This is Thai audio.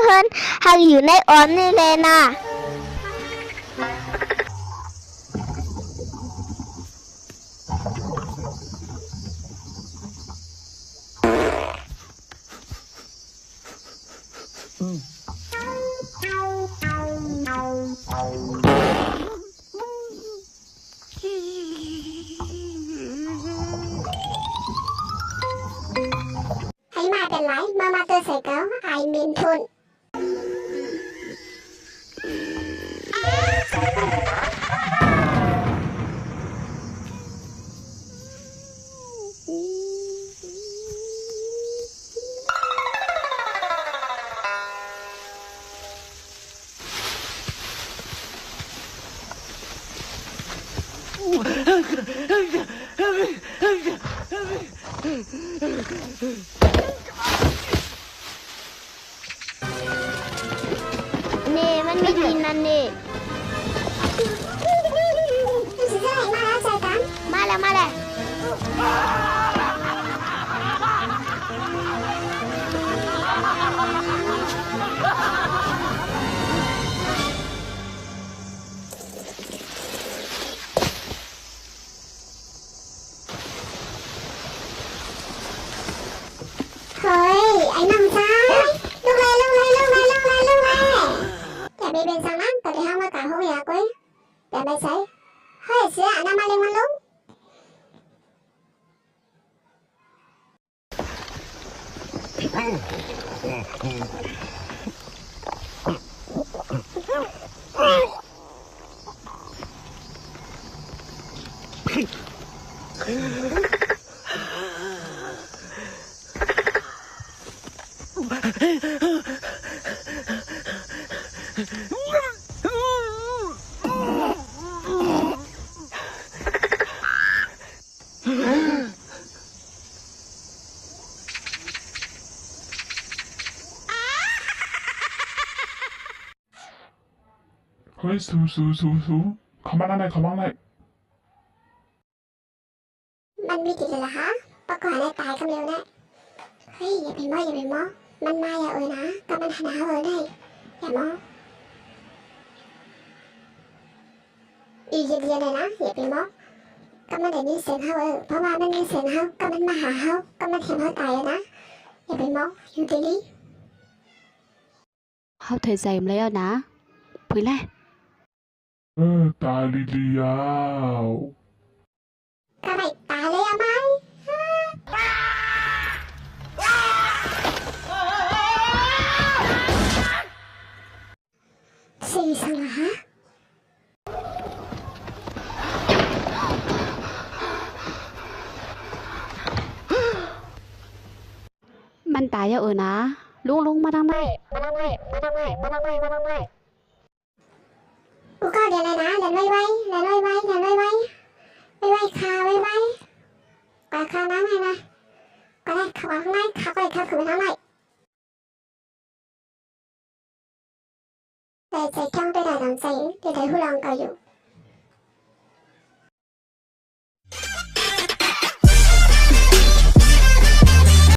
hơn hàngอยู่ในออนนี่เลยนะให้มาเป็นไรมาเตอร์ใส่เก้าไอมินทุนนี่มันไม่กินนั่นนี่มาแล้วเฮ้ยไอ้น้องชายลูกเลยอย่าไปเป็นสังนั้นแต่ที่ห้างมากาห้องอยากไว้แต่ไม่ใช่เฮ้ยเสียอันนั้นมาเลี้ยงมันลุงเฮ้ยสูเขามาอะไรมันมีกี่เลยล่ะฮะประกอบอะไรตายกันเร็วนะเฮ้ยอย่าไปมองมันมาอย่านะก็มันหนาได้อย่ามองอีเย็นๆเลยนะอย่าไปมองก็มันได้ยินเสียงเพราะว่ามันมีเสียงก็มันมาหาก็มันเห็นตายนะอย่าไปมองอยู่ดีเขาthời dày lấy ở ná với lại ตายลียาว ก็ไม่ตายเลยไหมสี่สังหามันตายเยอะนะลุงมาทางไหนกูก็เดี๋ยวเลยนะเดี๋ยวไว้คาไว้ปาคาน้ำให้นะก็ได้ขับข้างในขับไปขับขึ้นไปน้ำไหลใจจ้องไปได้หลังใจเดี๋ยวได้ผู้ลองก็อยู่